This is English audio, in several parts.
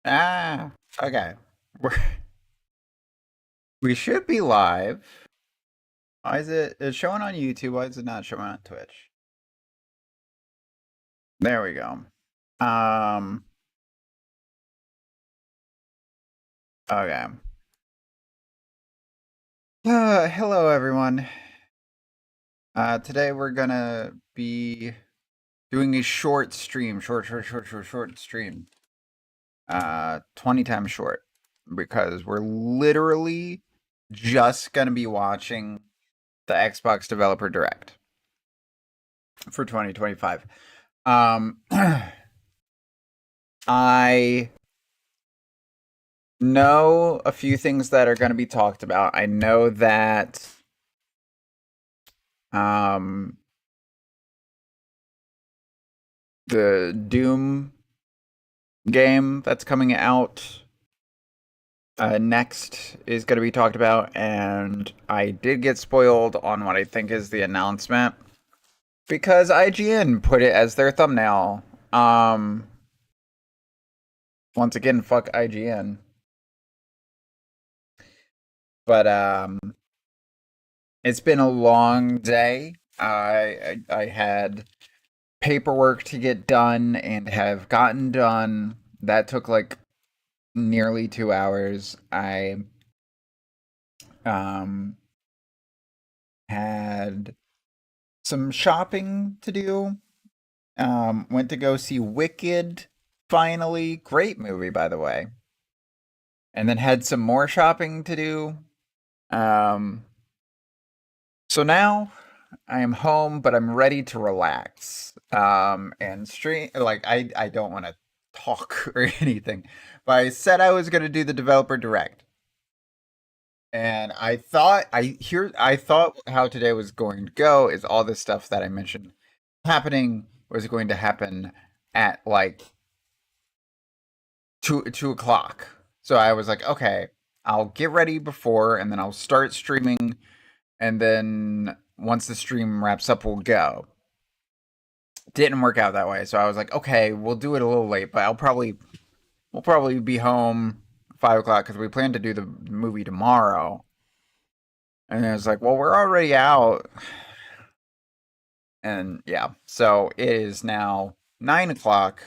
Okay. We're, we should be live. Why is it's showing on YouTube? Why is it not showing on Twitch? There we go. Um, okay. Hello everyone. Today we're gonna be doing a short stream. Short stream. 20 times short. Because we're literally just gonna be watching the Xbox Developer Direct for 2025. I know a few things that are going to be talked about. I know that um, the Doom game that's coming out next is going to be talked about, and I did get spoiled on what I think is the announcement because IGN put it as their thumbnail. Once again, fuck IGN. But it's been a long day. I had paperwork to get done and have gotten done. That took like nearly 2 hours. I um had some shopping to do. Went to go see Wicked finally. Great movie, by the way. And then had some more shopping to do. Um so now I am home, but I'm ready to relax. And stream like I don't want to talk or anything, but I said I was going to do the developer direct. And I thought how today was going to go is all this stuff that I mentioned happening was going to happen at like two o'clock. So I was like, okay, I'll get ready before and then I'll start streaming, and then once the stream wraps up we'll go. Didn't work out that way. So I was like, okay, we'll do it a little late, but we'll probably be home 5 o'clock because we plan to do the movie tomorrow. And it was like, well, we're already out. And yeah, so it is now 9 o'clock.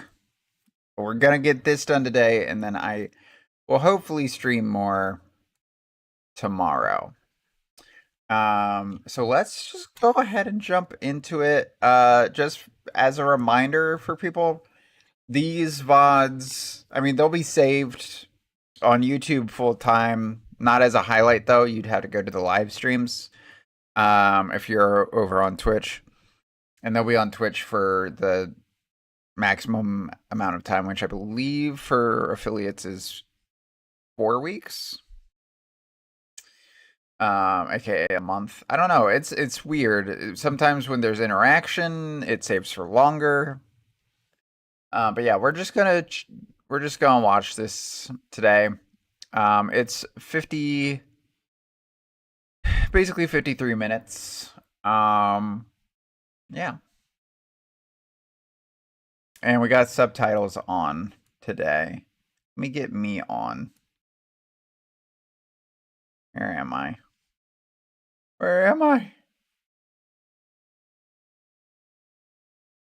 We're gonna get this done today, and then I will hopefully stream more tomorrow. So let's just go ahead and jump into it. Just as a reminder for people, these VODs, I mean, they'll be saved on YouTube full time. Not as a highlight though. You'd have to go to the live streams. If you're over on Twitch, and they'll be on Twitch for the maximum amount of time, which I believe for affiliates is 4 weeks. AKA a month. I don't know. It's weird. Sometimes when there's interaction, it saves for longer. But yeah, we're just gonna watch this today. It's basically 53 minutes. Yeah. And we got subtitles on today. Let me get me on. Where am I? Where am I?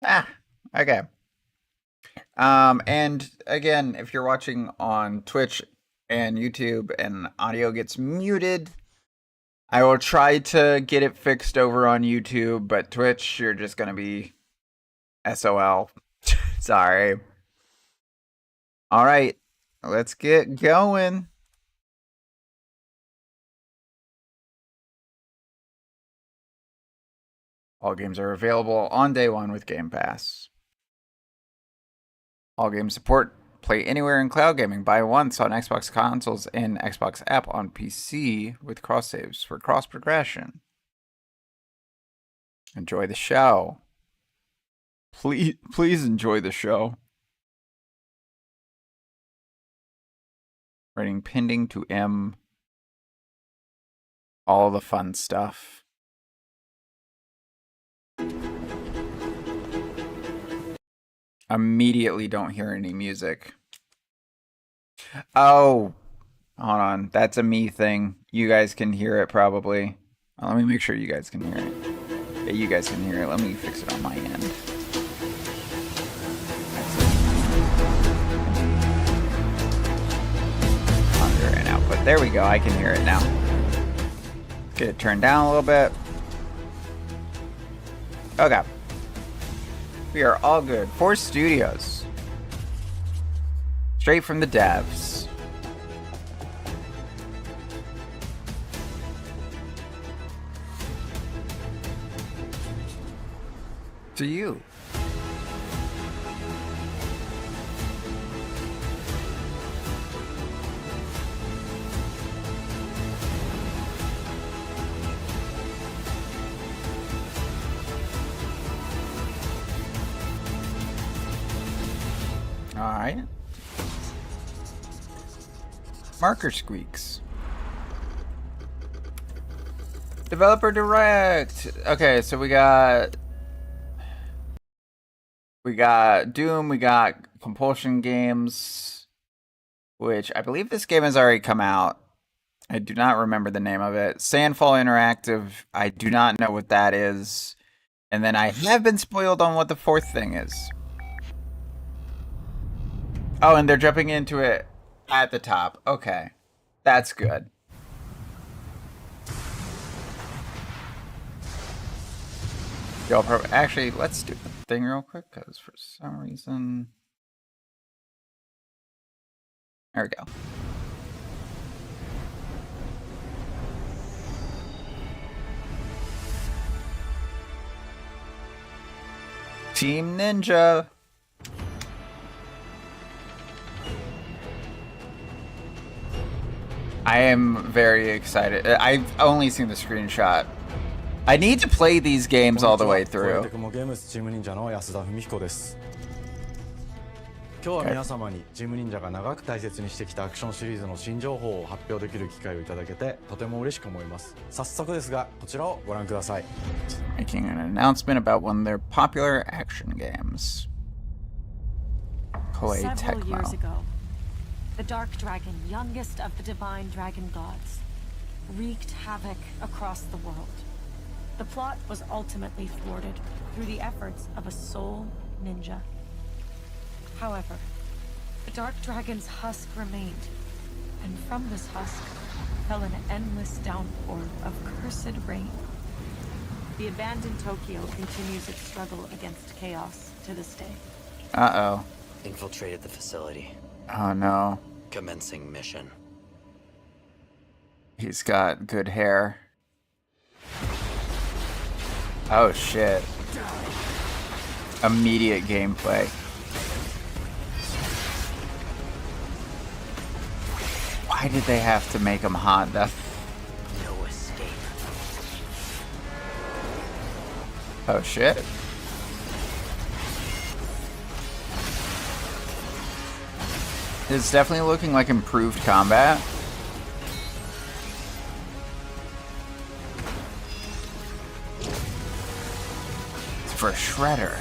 Ah, okay. And again, if you're watching on Twitch and YouTube and audio gets muted, I will try to get it fixed over on YouTube, but Twitch, you're just gonna be SOL. Sorry. All right, let's get going. All games are available on day one with Game Pass. All game support. Play anywhere in cloud gaming. Buy once on Xbox consoles and Xbox app on PC with cross saves for cross progression. Enjoy the show. Please enjoy the show. Rating pending to M. All the fun stuff. Immediately don't hear any music. Oh, hold on. That's a me thing. You guys can hear it probably. Let me make sure you guys can hear it. Yeah, you guys can hear it. Let me fix it on my end. Under and output. There we go. I can hear it now. Get it turned down a little bit. Okay. We are all good. Force Studios. Straight from the devs. To you. All right. Marker squeaks. Developer Direct. Okay, so we got Doom, we got Compulsion Games, which I believe this game has already come out. I do not remember the name of it. Sandfall Interactive, I do not know what that is. And then I have been spoiled on what the fourth thing is. Oh, and they're jumping into it at the top. Okay. That's good. Actually, let's do the thing real quick, because for some reason... There we go. Team Ninja. I am very excited. I've only seen the screenshot. I need to play these games all the way through. 今日は皆様にジム忍者が長く大切にしてきたアクションシリーズの新情報を発表できる機会をいただけてとても嬉しく思います。早速ですがこちらをご覧ください。Making an announcement about one of their popular action games. Koei Tecmo. Several years ago, the Dark Dragon, youngest of the divine dragon gods, wreaked havoc across the world. The plot was ultimately thwarted through the efforts of a sole ninja. However, the Dark Dragon's husk remained, and from this husk fell an endless downpour of cursed rain. The abandoned Tokyo continues its struggle against chaos to this day. Uh-oh. Infiltrated the facility. Oh no. Commencing mission. He's got good hair. Oh shit. Immediate gameplay. Why did they have to make him hot? No escape. Oh shit. It's definitely looking like improved combat. It's for Shredder.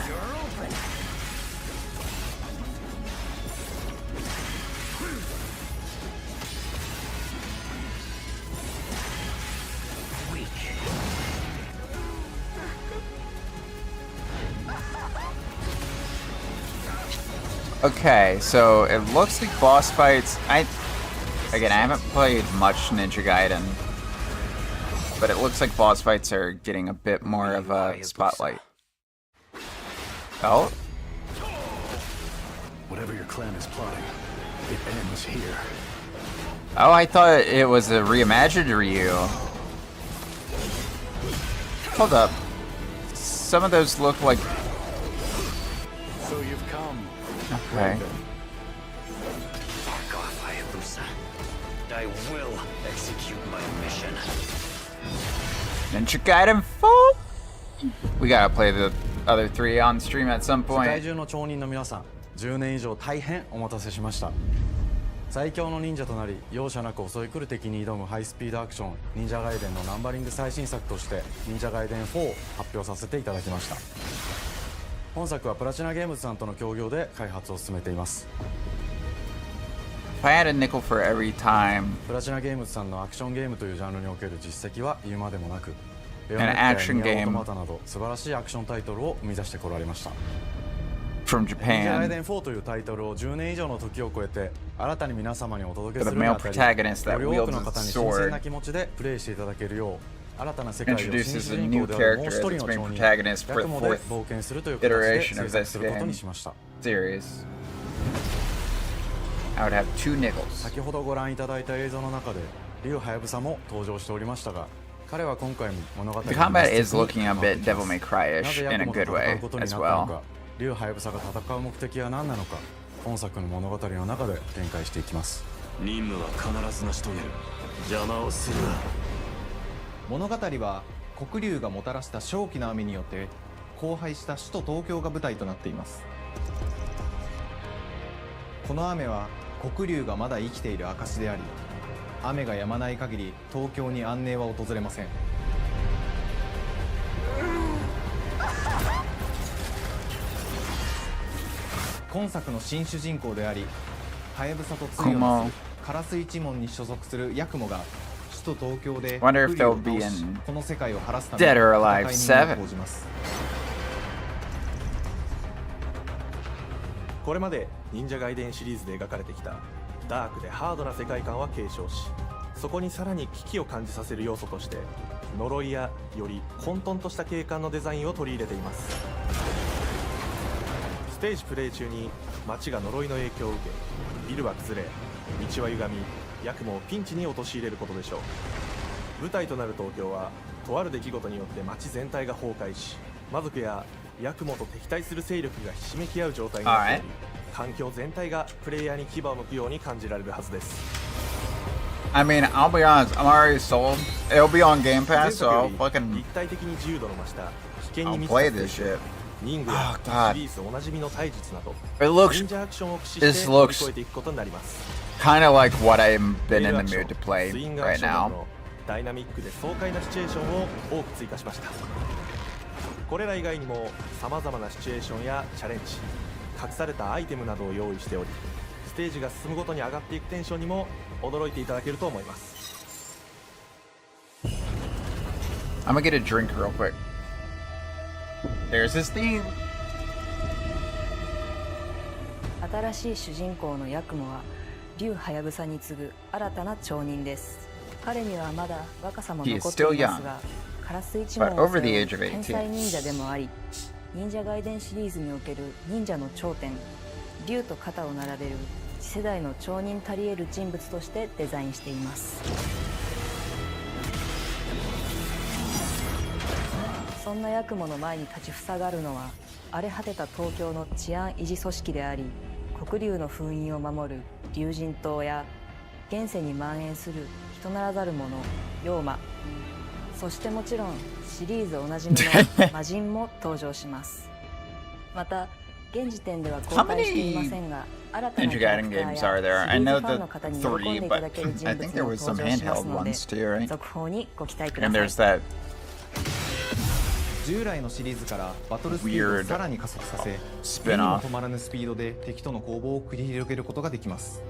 Okay, so it looks like boss fights. Again, I haven't played much Ninja Gaiden, but it looks like boss fights are getting a bit more of a spotlight. Oh? Whatever your clan is plotting, it ends here. Oh, I thought it was a reimagined Ryu. Hold up. Some of those look like... So you've come. Okay. Fuck off, Hayabusa. I will execute my mission. Ninja Gaiden 4? We gotta play the other three on stream at some 世界 point. 中の町人の皆さん、10年以上大変お待たせしました。最強の忍者となり容赦なく襲い来る敵に挑むハイスピードアクション忍者ガイデンのナンバリング最新作として忍者ガイデン4を発表させていただきました。本作はプラチナゲームズさんとの協業で開発を進めています。If I had a nickel for every time プラチナゲームズさんのアクションゲームというジャンルにおける実績は言うまでもなく、ベヨネッタや action ニアオー game トマタなど素晴らしいアクションタイトルを生み出してこられました。 from 忍者ガイデ Japan ン4というタイトルを10年以上の時を超えて新たに皆様にお届け for す the るに male あたり、 protagonist よ that り多く wields の a 方に新鮮な sword 気持ちでプレイしていただけるよう、新たな世界を新 introduces 主 a 人 new 公であるもう character 一 as 人 its の main 町人 protagonist ヤ for ク the モで fourth 冒険するという形で iteration 制 of 作 this すること game にしました。 series. I would have 2 nickels. 先ほどご覧いただいた映像の中で竜ハヤブサも登場しておりましたが、彼は今回も物語の The combat メッ is セージ looking に a 関わって bit きます Devil May Cry-ish なぜ in ヤ a クモと good 戦 way うことに as なったの well. か、竜ハヤブサが戦う目的は何なのか、本作の物語の中で展開していきます。任務は必ず成し遂げる。邪魔をするな。物語は黒竜がもたらした正気の雨によって荒廃した首都東京が舞台となっています。この雨は黒竜がまだ生きている証であり、雨が止まない限り東京に安寧は訪れません。今作の新主人公であり、ハヤブサと対をなすカラス一門に所属するヤクモが首都東京で Wonder if 黒竜を they'll be 倒し in この世界を晴らすため Dead or Alive 戦いに7身を投じます。これまで忍者ガイデンシリーズで描かれてきたダークでハードな世界観は継承し、そこにさらに危機を感じさせる要素として呪いやより混沌とした景観のデザインを取り入れています。ステージプレイ中に街が呪いの影響を受け、ビルは崩れ、道は歪み、ヤクモをピンチに陥れることでしょう。舞台となる東京はとある出来事によって街全体が崩壊し、魔族やヤクモと敵対する勢力がひしめき合う状態になっており、環境全体がプレイヤーに牙を向くように感じられるはずです。 I mean, I'll be honest, I'm already sold. It'll be on Game 前 Pass, 作 so よ I'll り fucking 立体的に自由度の増した危険に I'll 満ちた play ステー this ジ shit. リングや Oh, God. シリーズおなじみの対術など It looks 忍者アクションを駆使 this して乗り looks 越えていくことになります。 kind of like what I've been レー in ル the アクショ mood to ン play スイングアク right ションなど now. のダイナミックで爽快なシチュエーションを多く追加しました。これら以外にも様々なシチュエーションやチャレンジ、隠されたアイテムなどを用意しており、ステージが進むごとに上がっていくテンションにも驚いていただけると思います。 I'm gonna get a drink real quick. There's his theme. 新しい主人公のヤクモは竜ハヤブサに次ぐ新たな町人です。彼にはまだ若さも残っていますが、カラス一門 but を over 背 the 負 age う of 天才忍者でもあり、忍者ガイデンシリーズにおける忍者の頂点、竜と肩を並べる次世代の町人たり得る人物としてデザインしています。そんなヤクモの前に立ちふさがるのは荒れ果てた東京の治安維持組織であり、黒竜の封印を守る竜神島や現世に蔓延する人ならざる者妖魔、そしてもちろんシリーズおなじみの魔人も登場します。また現時点では公開していませんが、新たなキャラクターや games シリ are there? I ーズ know ファン the の方に喜んで 3, いた but だける人 I 物 think there も was 登 some 場しま handheld すので、 ones too, right? 続報にご期待くだ And さい。 there's that 従来のシリーズからバトルスピード weird をさらに加速させ、 spin 目にも off. 止まらぬスピードで敵との攻防を繰り広げることができます。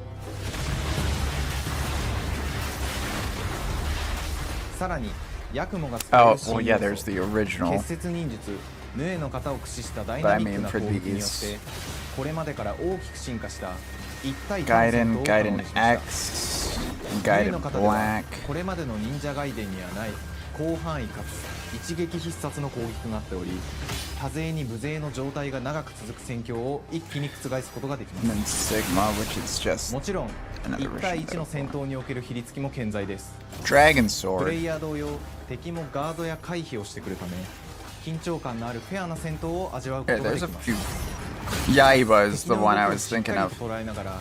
さらにヤクモが使え Oh, る well, 新 yeah, 要 there's 素 the original. 結節忍術ヌエの型を駆使したダイ But ナ I ミック mean な for 攻撃によって these これまでから大きく進化した1対1の戦闘 Gaiden, を可能 Gaiden にしました。 X, ヌエ Gaiden の型では Black. これまでの忍者ガイデンにはない広範囲かつ一撃必殺の攻撃となっており、多勢に無勢の状態が長く続く戦況を一気に覆すことができ And ま then す。 Sigma, which is just もちろん another 1対 version 1の of 戦 it. 闘における比率も健在です。 Dragon プレイ Sword. ヤー同様敵もガードや回避をしてくるため、緊張感のあるフェアな戦闘を味わうこ Yeah, とがで there's き a ます。 few. Yaiba is 敵 the の one 動 I きを was しっか thinking り of. と捉えながら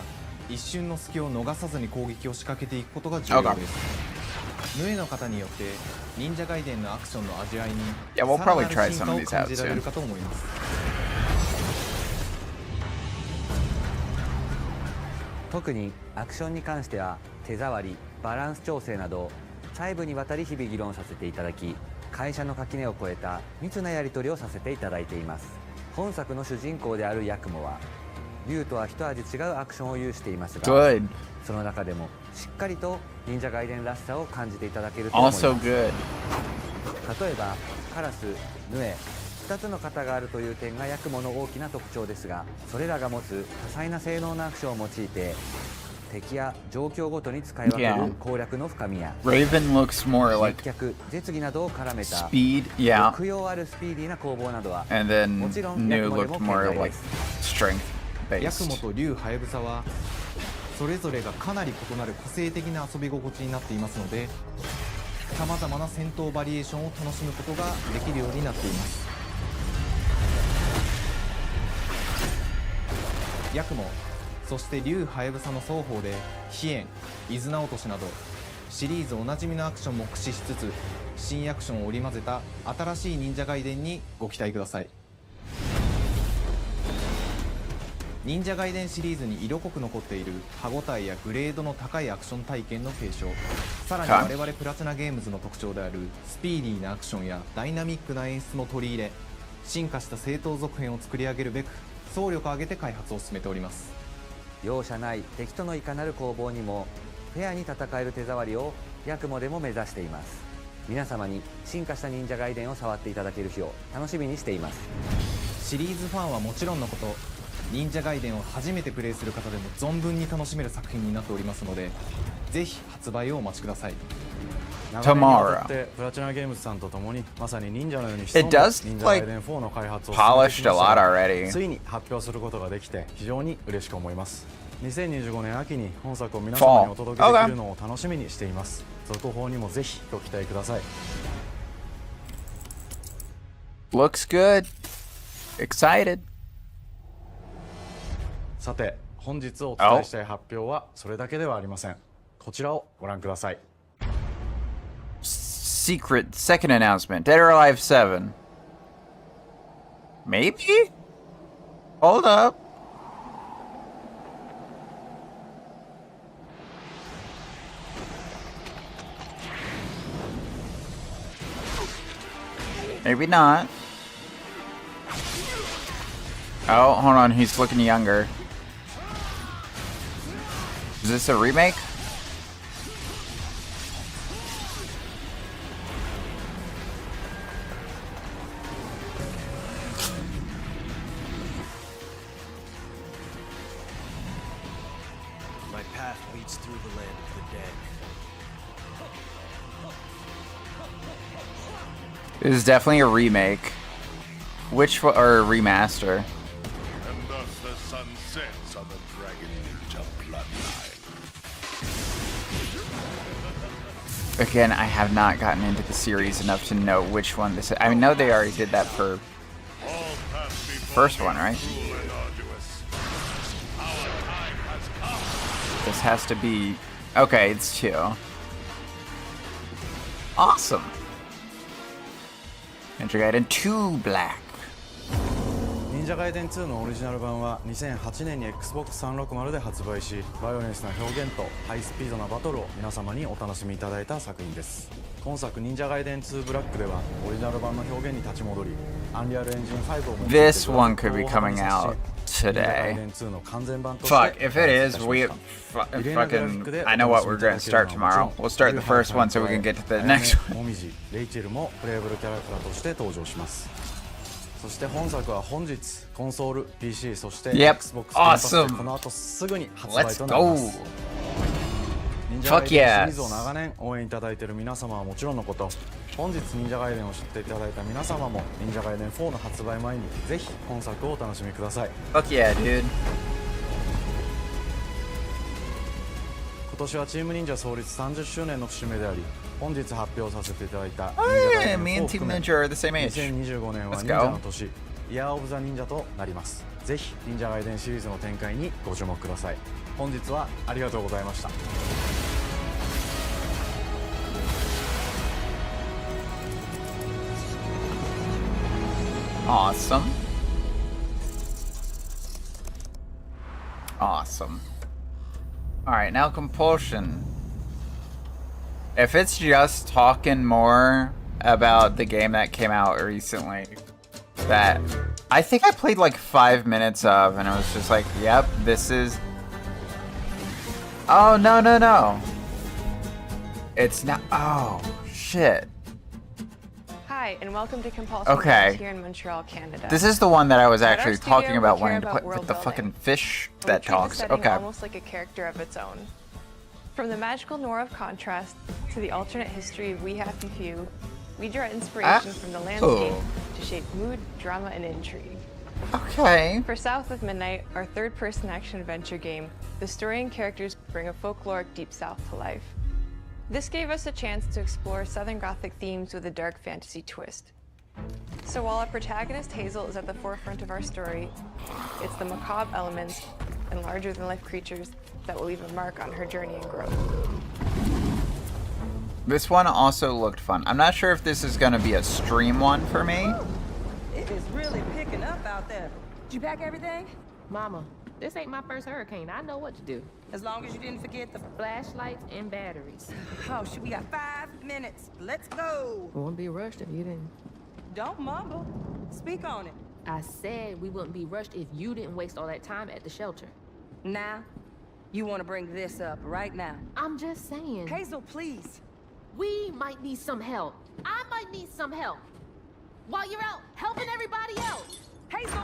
一瞬の隙を逃さずに攻撃を仕掛けていくことが重要です。ヌエの方によって忍者ガイデンのアクションの味わいに Yeah, we'll さら probably なる try 進 some 化 of を these 感 out じられる soon. かと思います。特にアクションに関しては手触り、バランス調整など細部にわたり日々議論させていただき、会社の垣根を越えた密なやり取りをさせていただいています。本作の主人公であるヤクモは竜とは一味違うアクションを有していますが、 Good. その中でもしっかりと忍者ガイデンらしさを感じていただけると思います。 Also good. 例えばカラス、ヌエ、2つの型があるという点がヤクモの大きな特徴ですが、それらが持つ多彩な性能のアクションを用いて敵や状況ごとに使い分ける攻略の深みや Raven looks more 接 like 客、絶技などを絡めた speed, yeah. 抑揚あるスピーディーな攻防などは And then もちろんヤ New クモで looked も more 健在 like です。 strength ヤクモ based. と竜ハヤブサはそれぞれがかなり異なる個性的な遊び心地になっていますので、さまざまな戦闘バリエーションを楽しむことができるようになっています。ヤクモ、そして竜ハヤブサの双方で飛燕、伊豆直俊などシリーズおなじみのアクションも駆使しつつ、新アクションを織り交ぜた新しい忍者ガイデンにご期待ください。忍者ガイデンシリーズに色濃く残っている歯ごたえやグレードの高いアクション体験の継承、さらに我々プラチナゲームズの特徴であるスピーディーなアクションやダイナミックな演出も取り入れ、進化した正当続編を作り上げるべく総力を挙げて開発を進めております。容赦ない敵とのいかなる攻防にもフェアに戦える手触りをヤクモでも目指しています。皆様に進化した忍者ガイデンを触っていただける日を楽しみにしています。シリーズファンはもちろんのこと、忍者ガイデンを初めてプレイする方でも存分に楽しめる作品になっておりますので、ぜひ発売をお待ちください。長年にわたってプラチナゲームズさんと共にまさに忍者のように潜ん It だ does 忍者ガイデン4の開発を進めてき polished ま a し lot たが already. ついに発表することができて非常に嬉しく思います。2025年秋に本作を皆様にお届けできるのを楽しみにしています。続報にもぜひご期待ください。 Looks good. Excited. さて本日お伝えしたい発表はそれだけではありません。こちらをご覧ください。 Secret second announcement. Dead or Alive 7. Maybe? Hold up. Maybe not. Oh, hold on. He's looking younger. Is this a remake? My path leads through the land of the dead. This is definitely a remake. Which one, or a remaster? And thus the sun sets on the Dragon Ninja bloodline. Again, I have not gotten into the series enough to know which one this is. I know they already did that for All paths before first one, right? cruel and arduous. Our time has come. This has to be... Okay, it's 2. Awesome. Ninja Gaiden 2 Black. 忍者ガイデン2のオリジナル版は2008年に Xbox360 で発売し、バイオレンスな表現とハイスピードなバトルを皆様にお楽しみいただいた作品です。今作忍者ガイデン2ブラックではオリジナル版の表現に立ち戻り、アンリアルエンジン5を用いて This one could be coming out 忍者ガイデ today. ン2の完全版として Fuck, if it is, we fucking... I know what we're gonna start tomorrow. We'll start the first one so we can get to the next one. もみじ、レイチェルもプレイブルキャラクターとして登場します。そして本作は本日コンソール、PC、そして Yep. Xbox ゲームパスで Awesome. この後すぐに発売 Let's となりま go. す。忍者 Fuck ガイデンシリ yes. ーズを長年応援いただいている皆様はもちろんのこと、本日忍者ガイデンを知っていただいた皆様も忍者ガイデン4の発売前にぜひ本作をお楽しみください。 Fuck yeah, dude. 今年はチーム忍者創立30周年の節目であり、本日発表させていただいた Oh 忍者ガイ yeah, デン me 4 and を Team 含め Ninja are the same age. 2025年は Let's 忍 go. 者の年、イヤーオブザ忍者となります。ぜひ忍者ガイデンシリーズの展開にご注目ください。本日はありがとうございました。Awesome. Awesome. Alright, now Compulsion. If it's just talking more about the game that came out recently, that I think I played like 5 minutes of, and I was just like, yep, this is... Oh, no. It's not... Oh, shit. Hi, and welcome to Compulsion Okay. Games here in Montreal, Canada. This is the one that I was At our actually studio, talking about we care wanting to about put world with the building. fucking fish We that treat the talks. setting Okay. almost like a character of its own. From the magical Noir of Contrast to the alternate history of We Happy Few, we draw inspiration from the landscape to shape mood, drama, and intrigue. Okay. For South of Midnight, our third-person action-adventure game, the story and characters bring a folkloric Deep South to life. This gave us a chance to explore Southern Gothic themes with a dark fantasy twist. So while our protagonist Hazel is at the forefront of our story, it's the macabre elements and larger-than-life creatures that will leave a mark on her journey and growth. This one also looked fun. I'm not sure if this is going to be a stream one for me. It is really picking up out there. Did you pack everything? Mama, this ain't my first hurricane. I know what to do. As long as you didn't forget the... Flashlights and batteries. Oh, shit, we got 5 minutes. Let's go. Wouldn't be rushed if you didn't. Don't mumble. Speak on it. I said we wouldn't be rushed if you didn't waste all that time at the shelter. Now, you want to bring this up right now. I'm just saying. Hazel, please. We might need some help. I might need some help. While you're out helping everybody else. Hazel!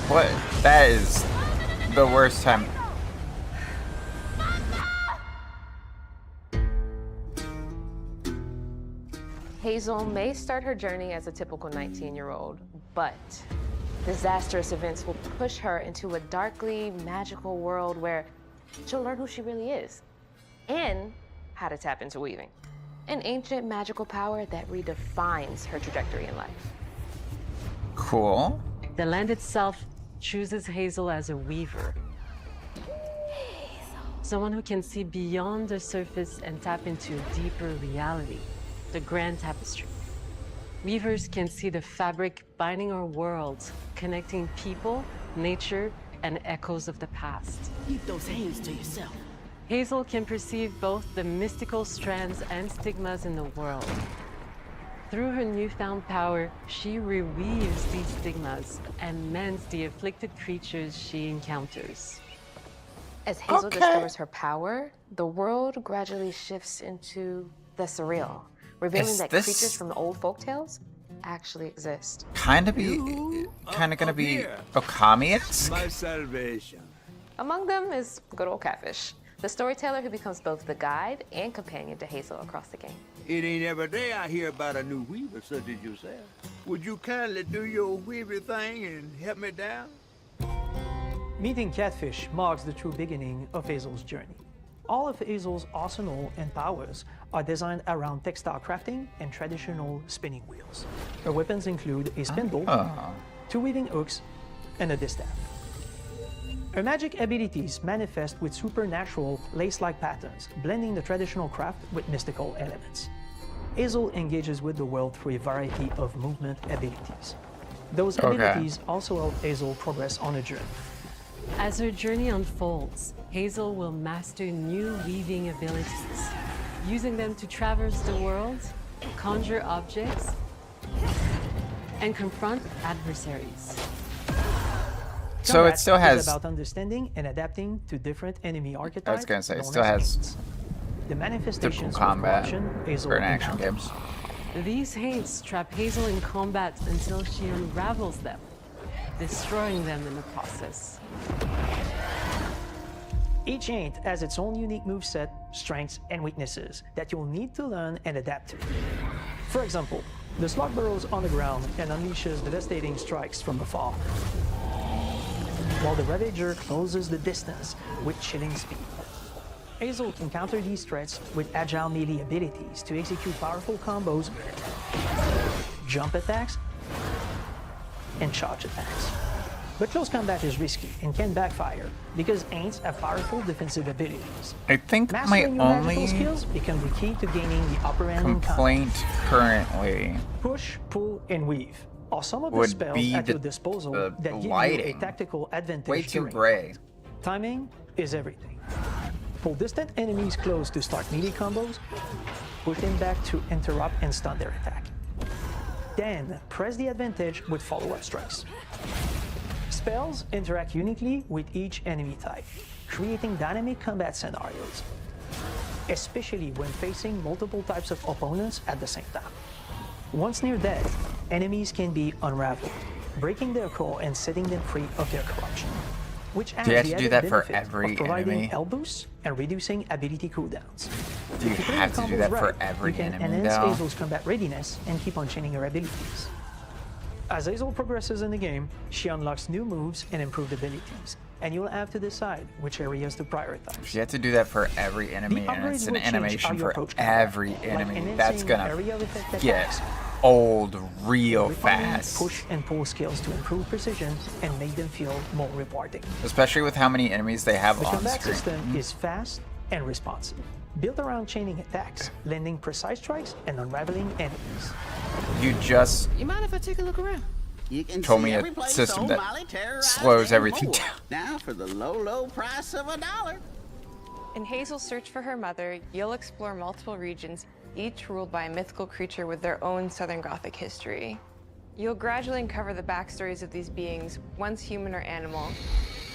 What? That is the worst time. Hazel may start her journey as a typical 19-year-old, but disastrous events will push her into a darkly magical world where she'll learn who she really is and how to tap into weaving, an ancient magical power that redefines her trajectory in life. Cool. The land itself chooses Hazel as a weaver. Someone who can see beyond the surface and tap into a deeper reality, the grand tapestry. Weavers can see the fabric binding our worlds, connecting people, nature, and echoes of the past. Keep those hands to yourself. Hazel can perceive both the mystical strands and stigmas in the world. Through her newfound power, she reweaves these stigmas and mends the afflicted creatures she encounters. As Hazel discovers her power, the world gradually shifts into the surreal, revealing that creatures from the old folktales actually exist. Kind of gonna be Okami-esque? My salvation. Among them is good old Catfish, the storyteller who becomes both the guide and companion to Hazel across the game. It ain't every day I hear about a new weaver such as yourself. Would you kindly do your weaver thing and help me down? Meeting Catfish marks the true beginning of Hazel's journey. All of Hazel's arsenal and powers are designed around textile crafting and traditional spinning wheels. Her weapons include a spindle, 2 weaving hooks, and a distaff. Her magic abilities manifest with supernatural lace-like patterns, blending the traditional craft with mystical elements. Hazel engages with the world through a variety of movement abilities. Those abilities also help Hazel progress on a journey. As her journey unfolds, Hazel will master new weaving abilities, using them to traverse the world, conjure objects, and confront adversaries. So it still Combat has... is about understanding and adapting to different enemy archetypes. I was gonna say, it known still as has hates. The manifestations typical combat of corruption Hazel for an action encounters. game. These hates trap Hazel in combat until she unravels them, destroying them in the process. Each Ain't has its own unique moveset, strengths, and weaknesses that you'll need to learn and adapt to. For example, the slug burrows on the ground and unleashes devastating strikes from afar, while the Ravager closes the distance with chilling speed. Hazel can counter these threats with agile melee abilities to execute powerful combos, jump attacks, and charge attacks. But close combat is risky and can backfire because Aints have powerful defensive abilities. I think my Mastering your magical only skills become the key to gaining the upper hand in combat. complaint currently Push, pull, and weave are some of the would spells be at your the disposal that give you a lighting. tactical advantage. Way too during gray. combat. Timing is everything. Pull distant enemies close to start melee combos, push them back to interrupt and stun their attack. Then press the advantage with follow-up strikes. Spells interact uniquely with each enemy type, creating dynamic combat scenarios, especially when facing multiple types of opponents at the same time. Once near death, enemies can be unraveled, breaking their core and setting them free of their corruption, which adds Do you have the to do added that for benefit every of providing enemy? health boosts and reducing ability cooldowns. Do you If you play have the to do combos that for right, every you can enemy, enhance though? Hazel's combat readiness and keep on chaining her abilities. As Hazel progresses in the game, she unlocks new moves and improved abilities, and you'll have to decide which areas to prioritize. You have to do that for every enemy, The and it's upgrades an will change how animation you for approach combat, every like enemy. That's enhancing gonna area of effect get attacks, old real refining fast. push and pull skills to improve precision and make them feel more rewarding. Especially with how many enemies they have The on combat screen. system is fast and responsive, built around chaining attacks, landing precise strikes, and unraveling enemies. You just You mind if I take a look around? You can told see me every a place system old that Molly terrorized slows and everything more. down. Now for the low price of $1. In Hazel's search for her mother, you'll explore multiple regions, each ruled by a mythical creature with their own Southern Gothic history. You'll gradually uncover the backstories of these beings, once human or animal,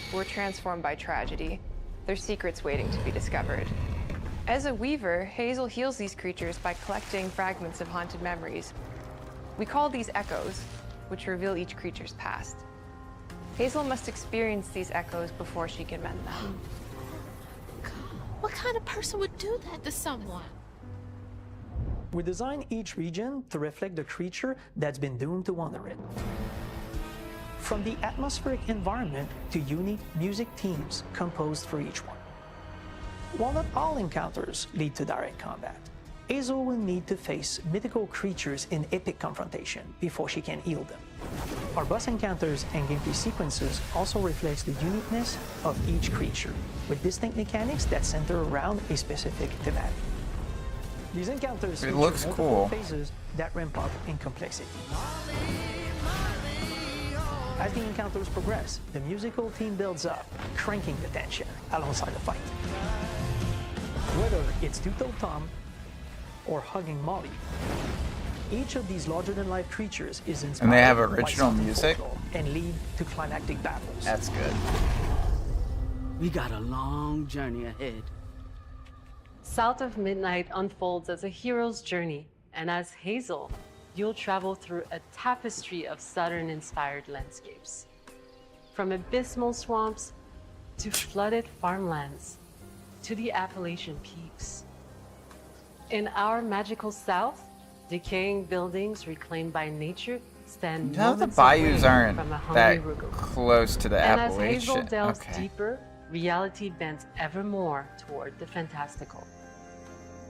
who were transformed by tragedy, their secrets waiting to be discovered. As a weaver, Hazel heals these creatures by collecting fragments of haunted memories. We call these echoes, which reveal each creature's past. Hazel must experience these echoes before she can mend them. What kind of person would do that to someone? We design each region to reflect the creature that's been doomed to wander it. From the atmospheric environment to unique music themes composed for each one. While not all encounters lead to direct combat, Hazel will need to face mythical creatures in epic confrontation before she can heal them. Our boss encounters and gameplay sequences also reflects the uniqueness of each creature, with distinct mechanics that center around a specific thematic. These encounters It feature looks multiple cool. phases that ramp up in complexity. As the encounters progress, the musical theme builds up, cranking the tension alongside the fight. Whether it's Two-Toed Tom or hugging Molly, each of these larger-than-life creatures is inspired And they have by original Southern music? folklore and lead to climactic battles. That's good. We got a long journey ahead. South of Midnight unfolds as a hero's journey, and as Hazel, you'll travel through a tapestry of Southern-inspired landscapes. From abysmal swamps to flooded farmlands to the Appalachian peaks. In our magical South, decaying buildings reclaimed by nature stand Now the moments away bayous aren't from a that hungry Rugal. close to the And as Hazel Appalachian. delves Okay. deeper, reality bends ever more toward the fantastical.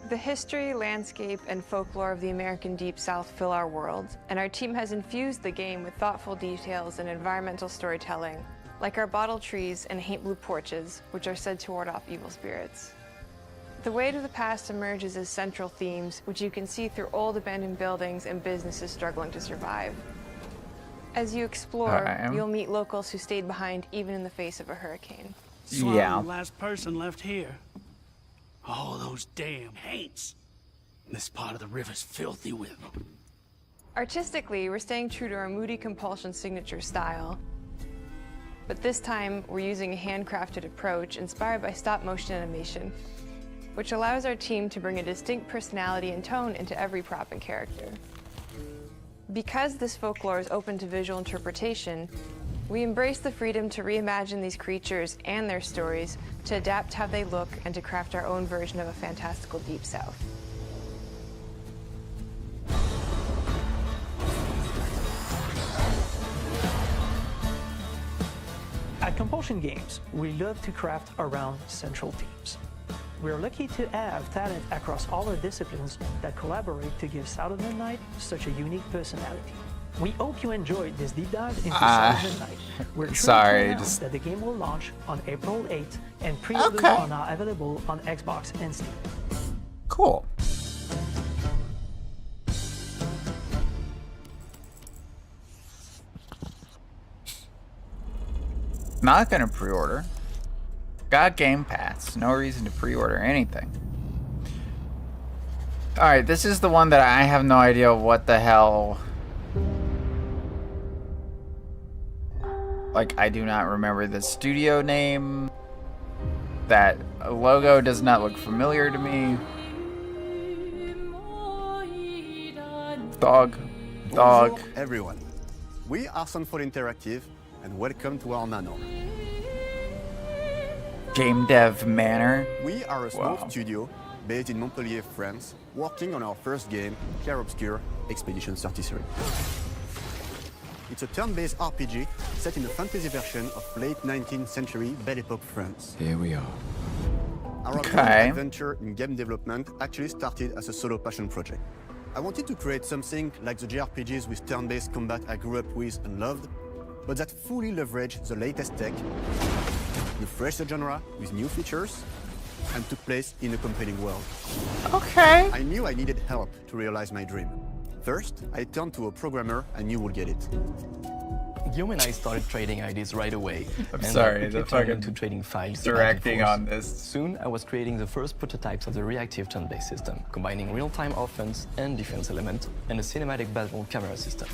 The history, landscape, and folklore of the American Deep South fill our world, and our team has infused the game with thoughtful details and environmental storytelling, like our bottle trees and haint blue porches, which are said to ward off evil spirits. The weight of the past emerges as central themes, which you can see through old abandoned buildings and businesses struggling to survive. As you explore, you'll meet locals who stayed behind even in the face of a hurricane. So I'm the last person left here. All those damn haints. This part of the river's filthy with them. Artistically, we're staying true to our moody compulsion signature style. But this time, we're using a handcrafted approach inspired by stop-motion animation, which allows our team to bring a distinct personality and tone into every prop and character. Because this folklore is open to visual interpretation, we embrace the freedom to reimagine these creatures and their stories, to adapt how they look, and to craft our own version of a fantastical Deep South. At Compulsion Games, we love to craft around central themes. We're lucky to have talent across all our disciplines that collaborate to give South of Midnight such a unique personality. We hope you enjoyed this deep dive into South of Midnight. We're thrilled sorry, to announce just- that the game will launch on April 8th, and pre-orders Okay. are now available on Xbox and Steam. Cool. Not gonna pre-order. Got Game Pass. No reason to pre-order anything. Alright, this is the one that I have no idea what the hell Like, I do not remember the studio name. That logo does not look familiar to me. Dog. Bonjour, everyone. We are Sunfall Interactive, and welcome to our manor. Game Dev Manor. We are a small studio based in Montpellier, France, working on our first game, Clair Obscur Expedition 33. It's a turn-based RPG set in a fantasy version of late 19th century Belle Epoque France. Here we are. Our adventure in game development actually started as a solo passion project. I wanted to create something like the JRPGs with turn-based combat I grew up with and loved, but that fully leveraged the latest tech, refreshed the genre with new features, and took place in a compelling world. Okay. I knew I needed help to realize my dream. First, I turned to a programmer I knew would get it. Guillaume and I started trading ideas right away. I'm sorry, the fucking into trading files. directing on this. Soon, I was creating the first prototypes of the reactive turn-based system, combining real-time offense and defense elements and a cinematic battle camera system.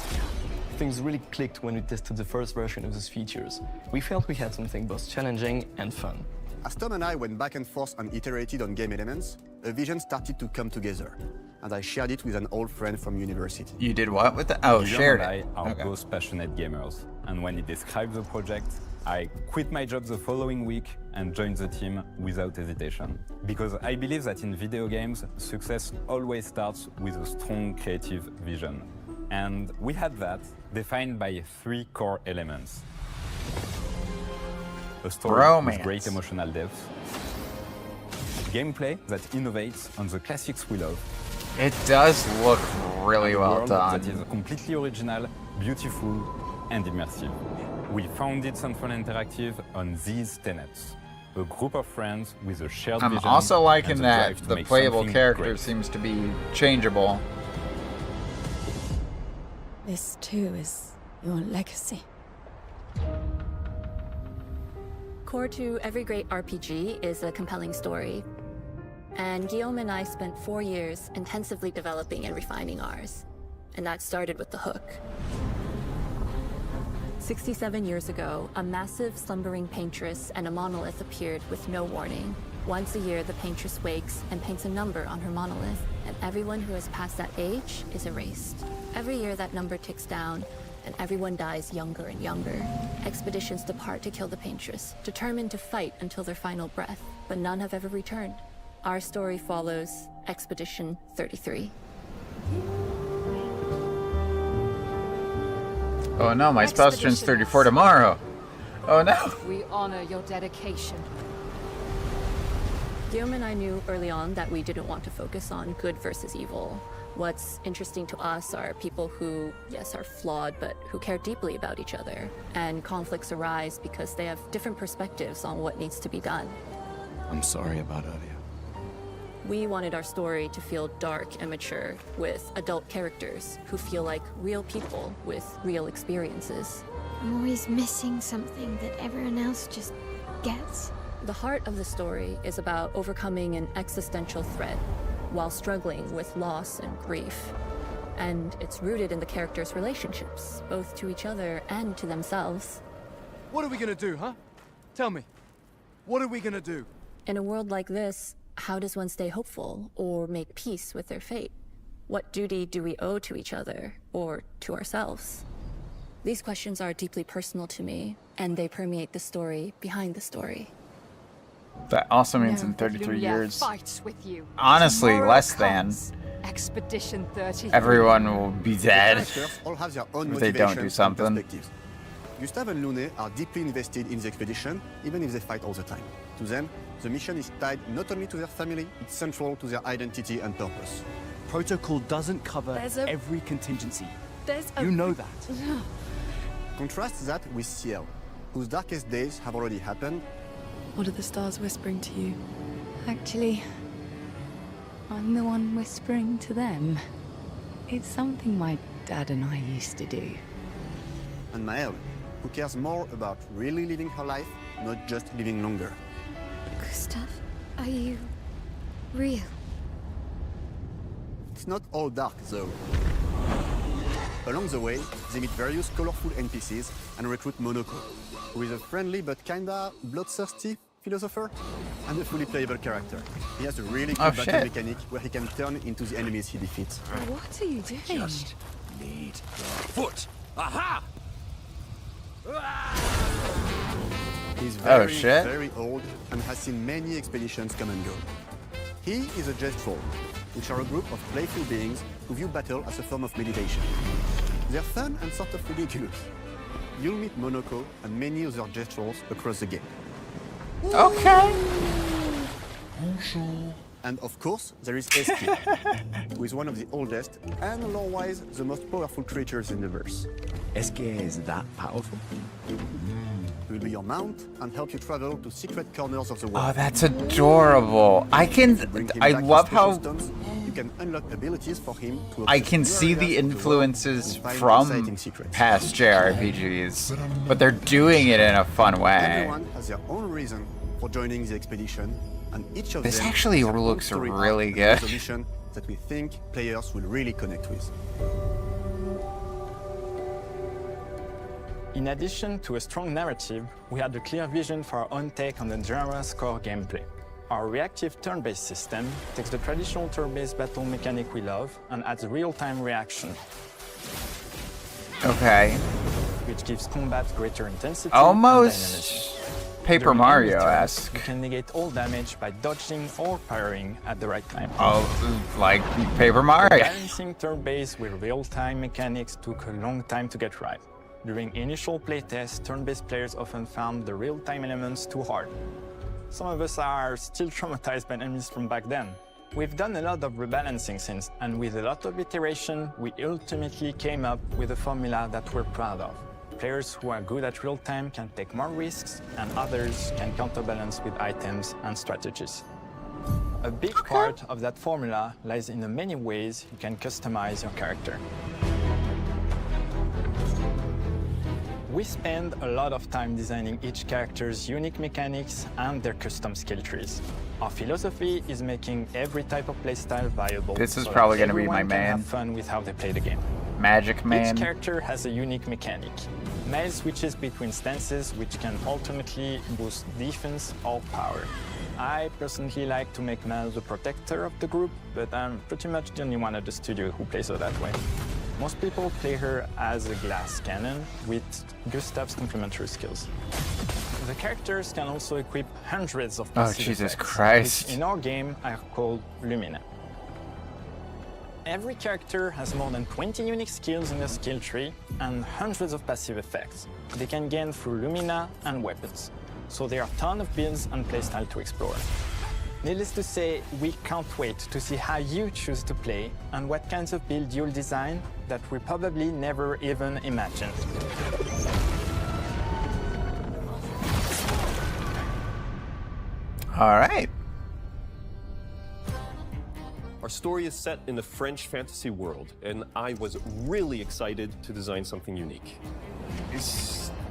Things really clicked when we tested the first version of those features. We felt we had something both challenging and fun. As Tom and I went back and forth and iterated on game elements, a vision started to come together, and I shared it with an old friend from university. You did what with the? Oh, shared and it. I are both passionate gamers, and when he described the project, I quit my job the following week and joined the team without hesitation. Because I believe that in video games, success always starts with a strong creative vision. And we had that, defined by 3 core elements. A story with great emotional depth, gameplay that innovates on the classics we love. It does look really and a well world done. That is completely original, beautiful, and immersive. We founded Sunfall Interactive on these tenets. A group of friends with a shared vision. I'm also liking and that drive to the make playable something character great. seems to be changeable. This too is your legacy. Core to every great RPG is a compelling story. And Guillaume and I spent 4 years intensively developing and refining ours. And that started with the hook. 67 years ago, a massive slumbering paintress and a monolith appeared with no warning. Once a year, the paintress wakes and paints a number on her monolith, and everyone who has passed that age is erased. Every year, that number ticks down, and everyone dies younger and younger. Expeditions depart to kill the paintress, determined to fight until their final breath, but none have ever returned. Our story follows Expedition 33. Oh no, my spouse turns 34 tomorrow. Oh no. We honor your dedication. Guillaume and I knew early on that we didn't want to focus on good versus evil. What's interesting to us are people who, yes, are flawed, but who care deeply about each other. And conflicts arise because they have different perspectives on what needs to be done. I'm sorry about earlier. We wanted our story to feel dark and mature, with adult characters who feel like real people with real experiences. I'm always missing something that everyone else just gets. The heart of the story is about overcoming an existential threat while struggling with loss and grief. And it's rooted in the characters' relationships, both to each other and to themselves. What are we gonna do, huh? Tell me. What are we gonna do? In a world like this, how does one stay hopeful or make peace with their fate? What duty do we owe to each other or to ourselves? These questions are deeply personal to me, and they permeate the story behind the story. That also means in Know that 33 Lumiere years, fights with you. honestly, Tomorrow less comes. than, Expedition 33. everyone will be dead The characters all have their own if they don't do motivations and something. perspectives. Gustave and Lune are deeply invested in the expedition, even if they fight all the time. To them, the mission is tied not only to their family, it's central to their identity and purpose. Protocol doesn't cover every contingency. You know that. Contrast that with Ciel, whose darkest days have already happened. What are the stars whispering to you? Actually, I'm the one whispering to them. It's something my dad and I used to do. And Maëlle, who cares more about really living her life, not just living longer. Gustave, are you real? It's not all dark, though. Along the way, they meet various colorful NPCs and recruit Monoko, who is a friendly but kinda bloodthirsty philosopher and a fully playable character. He has a really cool battle mechanic where he can turn into the enemies he defeats. What are you doing? Just need your foot. Aha! He's very old and has seen many expeditions come and go. He is a Gestrol, which are a group of playful beings who view battle as a form of meditation. They're fun and sort of ridiculous. You'll meet Monoko and many other Gestrols across the game. Okay. And of course, there is Eski, who is one of the oldest and lore-wise the most powerful creatures in the verse. Eski is that powerful? He will be your mount and help you travel to secret corners of the world. Oh, that's adorable. I love how you can unlock abilities for him to I can see the influences from past JRPGs, but they're doing it in a fun way. Everyone has their own reason for joining the expedition, and each of This them actually has their own looks story really arc good. and resolution that we think players will really connect with. In addition to a strong narrative, we had a clear vision for our own take on the genre's core gameplay. Our reactive turn-based system takes the traditional turn-based battle mechanic we love and adds real-time reaction. Okay. Which gives combat greater intensity Almost Paper During Mario-esque. You can negate all damage by dodging or parrying at the right time. Oh, like Paper Mario. Balancing turn-based with real-time mechanics took a long time to get right. During initial playtests, turn-based players often found the real-time elements too hard. Some of us are still traumatized by enemies from back then. We've done a lot of rebalancing since, and with a lot of iteration, we ultimately came up with a formula that we're proud of. Players who are good at real-time can take more risks, and others can counterbalance with items and strategies. A big part of that formula lies in the many ways you can customize your character. We spend a lot of time designing each character's unique mechanics and their custom skill trees. Our philosophy is making every type of playstyle viable. This is so probably that going to be my everyone can man. have fun with how they play the game. Magic Man. Each character has a unique mechanic. Melee switches between stances, which can ultimately boost defense or power. I personally like to make Mel the protector of the group, but I'm pretty much the only one at the studio who plays her that way. Most people play her as a glass cannon with Gustav's complementary skills. The characters can also equip hundreds of passive Jesus effects, Christ. which in our game are called Lumina. Every character has more than 20 unique skills in their skill tree and hundreds of passive effects they can gain through Lumina and weapons. So there are a ton of builds and playstyle to explore. Needless to say, we can't wait to see how you choose to play and what kinds of build you'll design that we probably never even imagined. All right. Our story is set in the French fantasy world, and I was really excited to design something unique.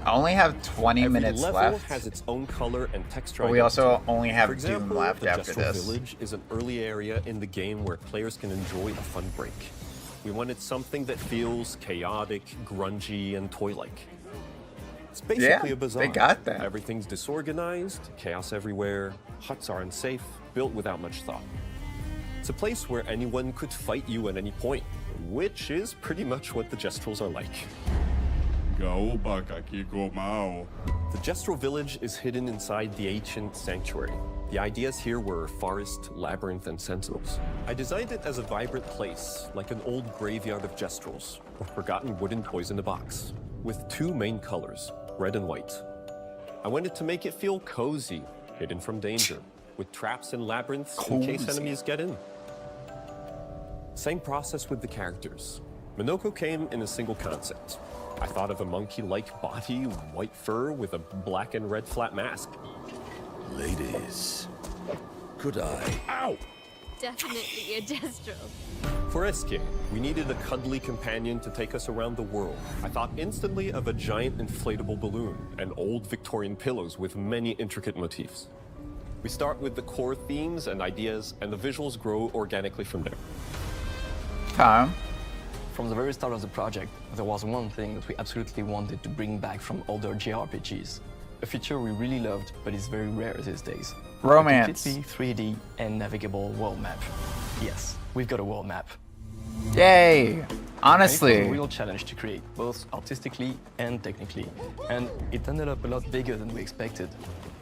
I only have 20 Every minutes level left. has its own color and texture. But we also identity. only have For example, Doom left the after Gestrel this. Village is an early area in the game where players can enjoy a fun break. We wanted something that feels chaotic, grungy, and toy-like. It's basically Yeah, a bazaar. they got that. Everything's disorganized, chaos everywhere, huts are unsafe, built without much thought. It's a place where anyone could fight you at any point, which is pretty much what the Gestrols are like. The Gestrel village is hidden inside the ancient sanctuary. The ideas here were forest, labyrinth, and sentinels. I designed it as a vibrant place, like an old graveyard of Gestrols, or forgotten wooden toys in a box, with two main colors, red and white. I wanted to make it feel cozy, hidden from danger, with traps and labyrinths in case Cozy. enemies get in. Same process with the characters. Monoko came in a single concept. I thought of a monkey-like body, white fur with a black and red flat mask. Ladies, could I? Ow! Definitely a Gestrel. For Eski, we needed a cuddly companion to take us around the world. I thought instantly of a giant inflatable balloon and old Victorian pillows with many intricate motifs. We start with the core themes and ideas, and the visuals grow organically from there. From the very start of the project, there was one thing that we absolutely wanted to bring back from older JRPGs. A feature we really loved, but is very rare these days. Romance. A completely 3D and navigable world map. Yes, we've got a world map. Yay! Honestly. It was a real challenge to create, both artistically and technically. And it ended up a lot bigger than we expected.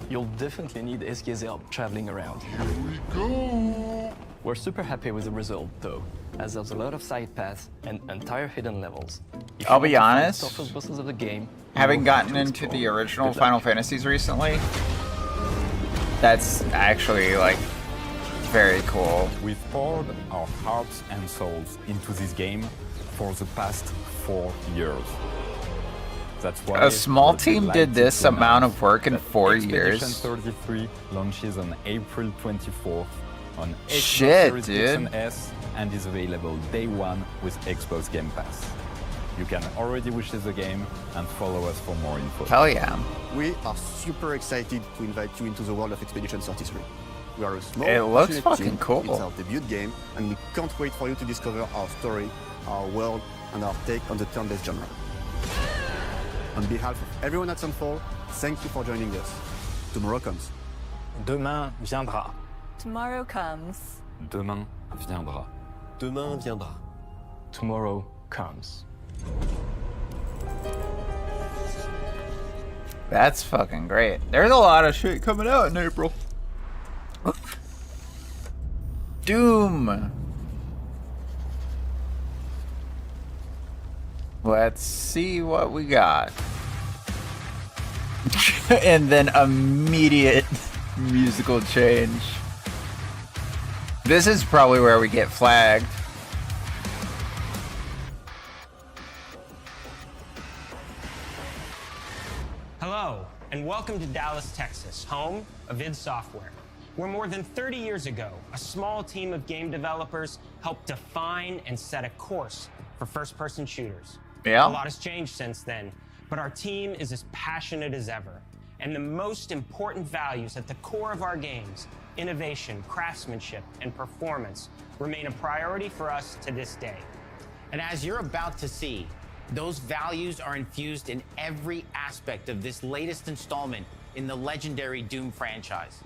You'll definitely need SK's help traveling around. Here we go! We're super happy with the result, though, as there's a lot of side paths and entire hidden levels. If I'll you be want to find honest, the toughest bosses of the game, having you will have gotten to into explore. the original Good luck. Final Fantasies recently, that's actually like very cool. We've poured our hearts and souls into this game for the past 4 years. That's why A small we're team delighted did this to amount of announce work in that 4 Expedition years. 33 launches on April 24th on Xbox Shit, Series dude. X and S and is available day one with Xbox Game Pass. You can already wish the game and follow us for more info. Hell yeah. We are super excited to invite you into the world of Expedition 33. We are a small, It looks passionate fucking team. cool. It's our debut game, and we can't wait for you to discover our story, our world, and our take on the turn-based genre. On behalf of everyone at Sunfall, thank you for joining us. Tomorrow comes. Demain viendra. Tomorrow comes. Demain viendra. Demain viendra. Tomorrow comes. That's fucking great. There's a lot of shit coming out in April. Doom. Let's see what we got. And then immediate musical change. This is probably where we get flagged. Hello, and welcome to Dallas, Texas, home of id Software, where more than 30 years ago, a small team of game developers helped define and set a course for first-person shooters. Yeah. A lot has changed since then, but our team is as passionate as ever. And the most important values at the core of our games, innovation, craftsmanship, and performance, remain a priority for us to this day. And as you're about to see, those values are infused in every aspect of this latest installment in the legendary Doom franchise.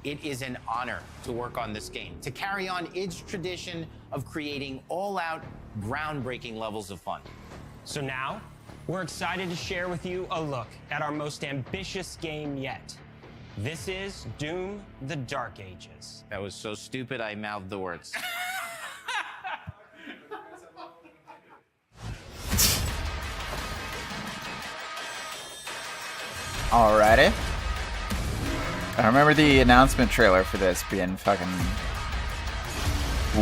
It is an honor to work on this game, to carry on id's tradition of creating all-out, groundbreaking levels of fun. So now, we're excited to share with you a look at our most ambitious game yet. This is Doom: The Dark Ages. That was so stupid I mouthed the words. Alrighty. I remember the announcement trailer for this being fucking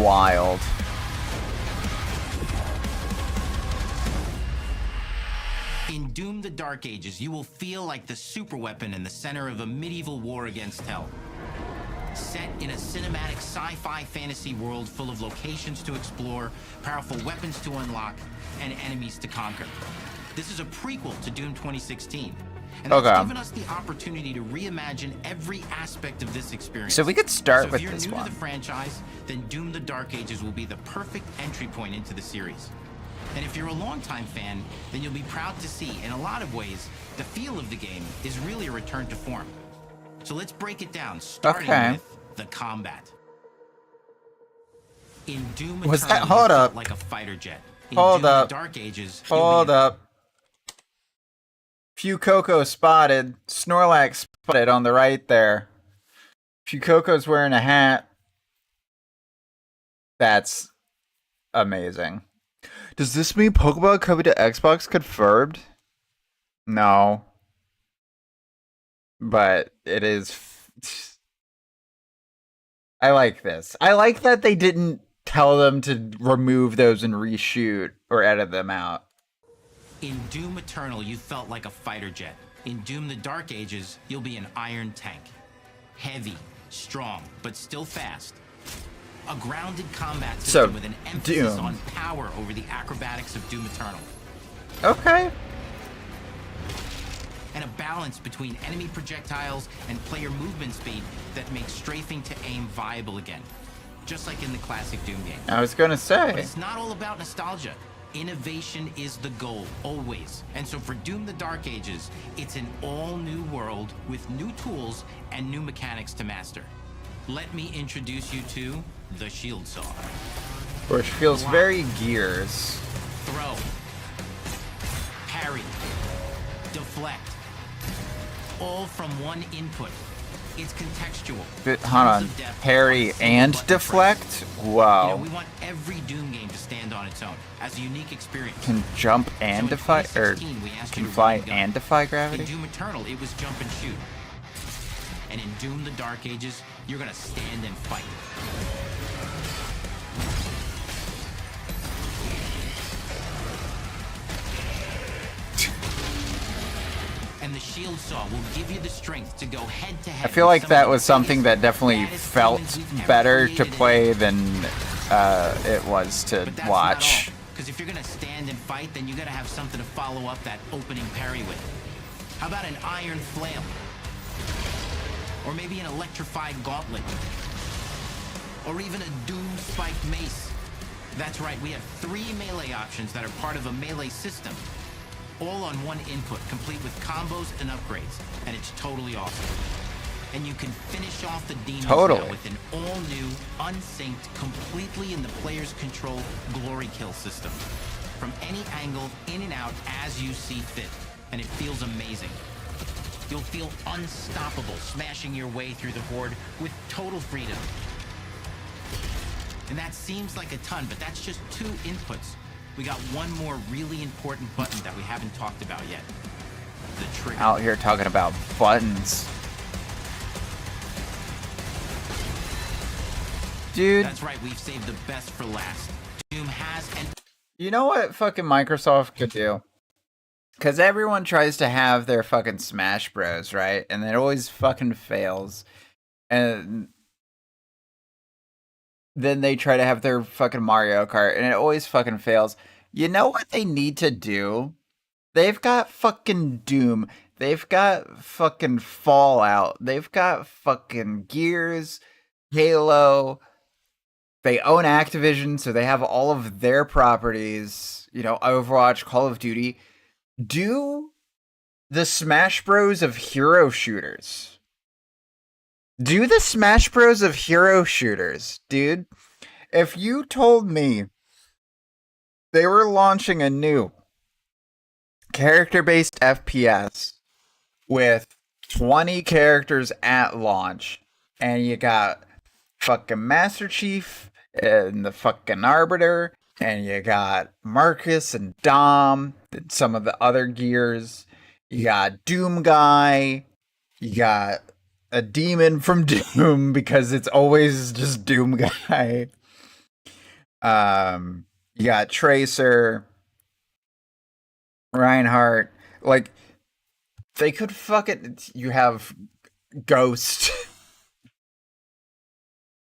wild. In Doom: The Dark Ages, you will feel like the superweapon in the center of a medieval war against hell. Set in a cinematic sci-fi fantasy world full of locations to explore, powerful weapons to unlock, and enemies to conquer. This is a prequel to Doom 2016. And that's given us the opportunity to reimagine every aspect of this experience. So we could start with if this you're new one. to the franchise, then Doom: The Dark Ages will be the perfect entry point into the series. And if you're a longtime fan, then you'll be proud to see, in a lot of ways, the feel of the game is really a return to form. So let's break it down, starting with the combat. In Doom Was that- Eternal, hold you up. felt like a fighter jet. In Hold Doom: up. The Dark Ages, Hold up. Fuecoco spotted. Snorlax spotted on the right there. Fuecoco's wearing a hat. That's amazing. Does this mean Pokemon coming to Xbox confirmed? No. But it is... I like this. I like that they didn't tell them to remove those and reshoot or edit them out. In Doom Eternal, you felt like a fighter jet. In Doom: The Dark Ages, you'll be an iron tank. Heavy, strong, but still fast. A grounded combat system with an emphasis Doom. on power over the acrobatics of Doom Eternal. Okay. And a balance between enemy projectiles and player movement speed that makes strafing to aim viable again. Just like in the classic Doom game. I was gonna But say. it's not all about nostalgia. Innovation is the goal, always. And so for Doom the Dark Ages, it's an all-new world with new tools and new mechanics to master. Let me introduce you to the Shield Saw. Which feels very Gears. Throw. Parry. Deflect. All from one input. It's contextual. Hold on. Parry and deflect? Wow. We want every Doom game to stand on its own as a unique experience. Can jump and defy, or can fly and defy gravity? In Doom Eternal, it was jump and shoot. And in Doom the Dark Ages, you're gonna stand and fight. And the Shield Saw will give you the strength to go head to head. I feel like that was something that definitely felt better to play than it was to watch. Because if you're gonna stand and fight, then you gotta have something to follow up that opening parry with. How about an iron flail? Or maybe an electrified gauntlet? Or even a Doom spiked mace? That's right, we have 3 melee options that are part of a melee system. All on one input, complete with combos and upgrades. And it's totally awesome. And you can finish off the demons now with an all-new, unsynced, completely in the player's control glory kill system. From any angle, in and out, as you see fit. And it feels amazing. You'll feel unstoppable, smashing your way through the horde with total freedom. And that seems like a ton, but that's just 2 inputs. We got one more really important button that we haven't talked about yet. The trigger. Out here talking about buttons. Dude. That's right, we've saved the best for last. Doom has and you know what fucking Microsoft could do? Because everyone tries to have their fucking Smash Bros, right? And it always fucking fails. And then they try to have their fucking Mario Kart, and it always fucking fails. You know what they need to do? They've got fucking Doom. They've got fucking Fallout. They've got fucking Gears, Halo. They own Activision, so they have all of their properties. You know, Overwatch, Call of Duty. Do the Smash Bros of hero shooters. Do the Smash Bros of hero shooters, dude. If you told me they were launching a new character-based FPS with 20 characters at launch, and you got fucking Master Chief and the fucking Arbiter, and you got Marcus and Dom, and some of the other gears, you got Doom Guy, you got a demon from Doom because it's always just Doom Guy. You got Tracer, Reinhardt. Like, they could fucking. You have Ghost,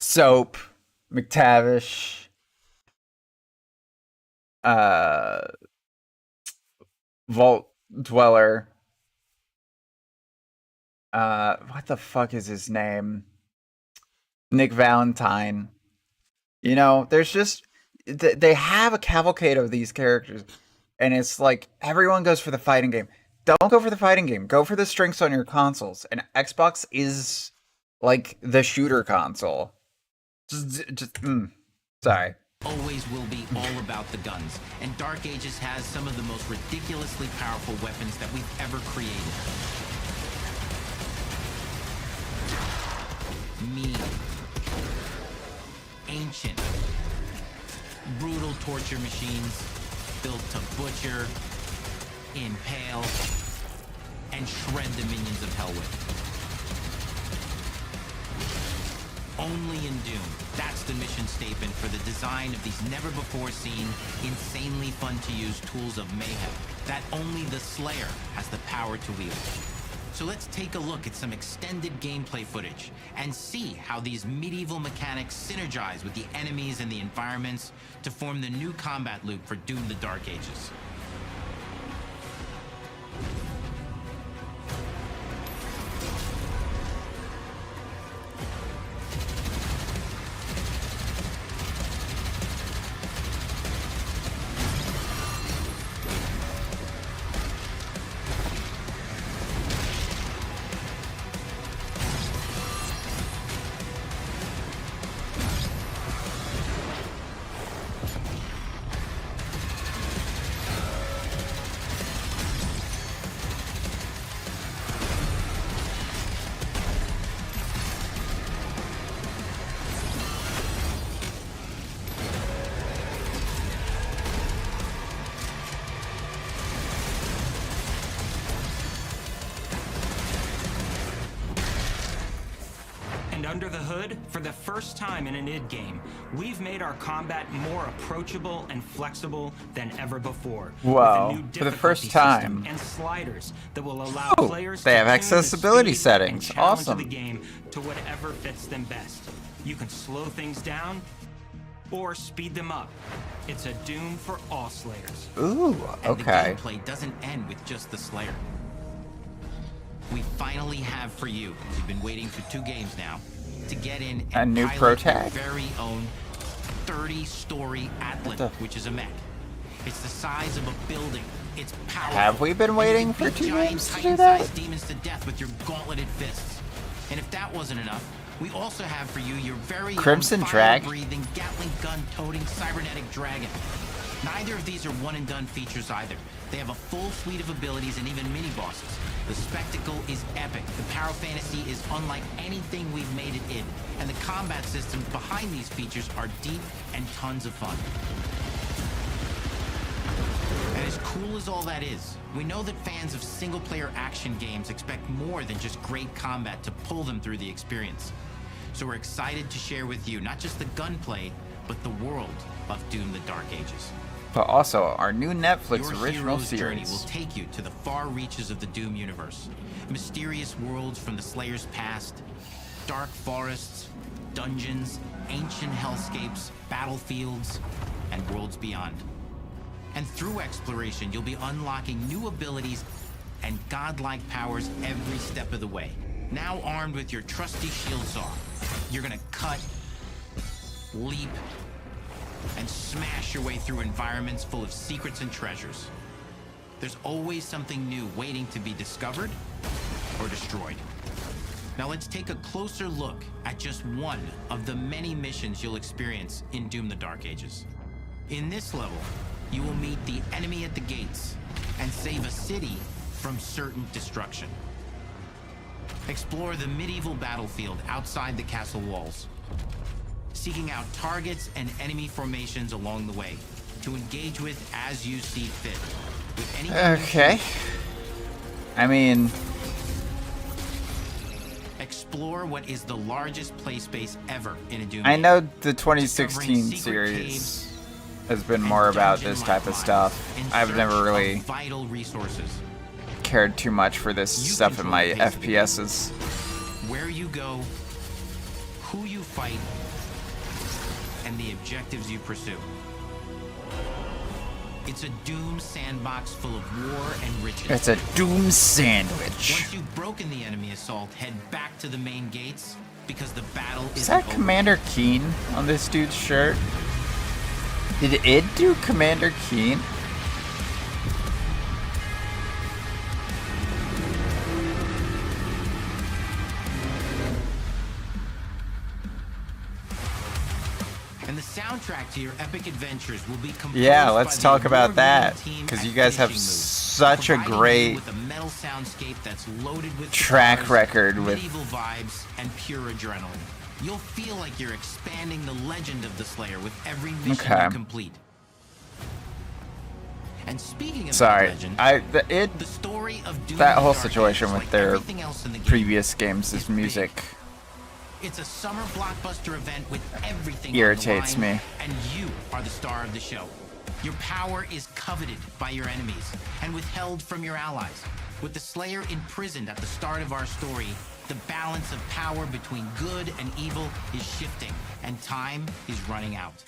Soap, McTavish, Vault Dweller. What the fuck is his name? Nick Valentine. You know, there's just they have a cavalcade of these characters, and it's like everyone goes for the fighting game. Don't go for the fighting game. Go for the strengths on your consoles. And Xbox is like the shooter console. Sorry. Always will be all about the guns, and Dark Ages has some of the most ridiculously powerful weapons that we've ever created. Mean, ancient, brutal torture machines built to butcher, impale, and shred the minions of hell with. Only in Doom. That's the mission statement for the design of these never-before-seen, insanely fun-to-use tools of mayhem that only the Slayer has the power to wield. So let's take a look at some extended gameplay footage and see how these medieval mechanics synergize with the enemies and the environments to form the new combat loop for Doom the Dark Ages. under the hood, for the first time in an id game, we've made our combat more approachable and flexible than ever before. Wow, With a new for the first difficulty system time. and sliders that will allow Oh, players they to have tune the accessibility speed settings. and challenge of Awesome. the game to whatever fits them best. You can slow things down or speed them up. It's a Doom for all Slayers. Ooh, And the okay. gameplay doesn't end with just the Slayer. We finally have for you, we've been waiting for 2 games now, to get in A and new pilot pro your tag? very own 30-story Atlas, which is a mech. It's the size of a building. It's powerful. Have we been And waiting you for can beat 2 giant games to do that? Titan-sized demons to death with your gauntleted fists. And if that wasn't enough, we also have for you your very Crimson own Drag? fire-breathing, Gatling gun-toting cybernetic dragon. Neither of these are one-and-done features either. They have a full suite of abilities and even mini-bosses. The spectacle is epic. The Power Fantasy is unlike anything we've made it in. And the combat systems behind these features are deep and tons of fun. And as cool as all that is, we know that fans of single-player action games expect more than just great combat to pull them through the experience. So we're excited to share with you not just the gunplay, but the world of Doom: The Dark Ages. But also our new Netflix Your original hero's journey will series. take you to the far reaches of the Doom universe. Mysterious worlds from the Slayer's past, dark forests, dungeons, ancient hellscapes, battlefields, and worlds beyond. And through exploration, you'll be unlocking new abilities and godlike powers every step of the way. Now armed with your trusty shield saw, you're gonna cut, leap, and smash your way through environments full of secrets and treasures. There's always something new waiting to be discovered or destroyed. Now let's take a closer look at just one of the many missions you'll experience in Doom: The Dark Ages. In this level, you will meet the enemy at the gates and save a city from certain destruction. Explore the medieval battlefield outside the castle walls, seeking out targets and enemy formations along the way to engage with as you see fit. With any Okay. I mean, explore what is the largest play space ever in a Doom I game. know the 2016 Discovering secret series has been more about this type of stuff. I've never really vital resources. cared too much for this stuff in my FPSs. Where you go, who you fight, and the objectives you pursue. It's a Doom sandbox full of war and riches. It's a Doom sandwich. Once you've broken the enemy assault, head back to the main gates because the battle Is isn't that over. Commander Keen on this dude's shirt? Did it do Commander Keen? And the soundtrack to your epic adventures will be composed Yeah, let's by talk the about that, award-winning team because at you guys have Finishing Move, such a providing you great with a metal soundscape that's loaded with track guitars, record with medieval vibes and pure adrenaline. You'll feel like you're expanding the legend of the Slayer with every mission Okay. you complete. And speaking of Sorry, that legend, it the story of Doom: that The whole Dark situation Ages, with like their everything else in the game, previous games' music it's a summer blockbuster event with everything irritates on the line, me. and you are the star of the show. Your power is coveted by your enemies and withheld from your allies. With the Slayer imprisoned at the start of our story, the balance of power between good and evil is shifting, and time is running out.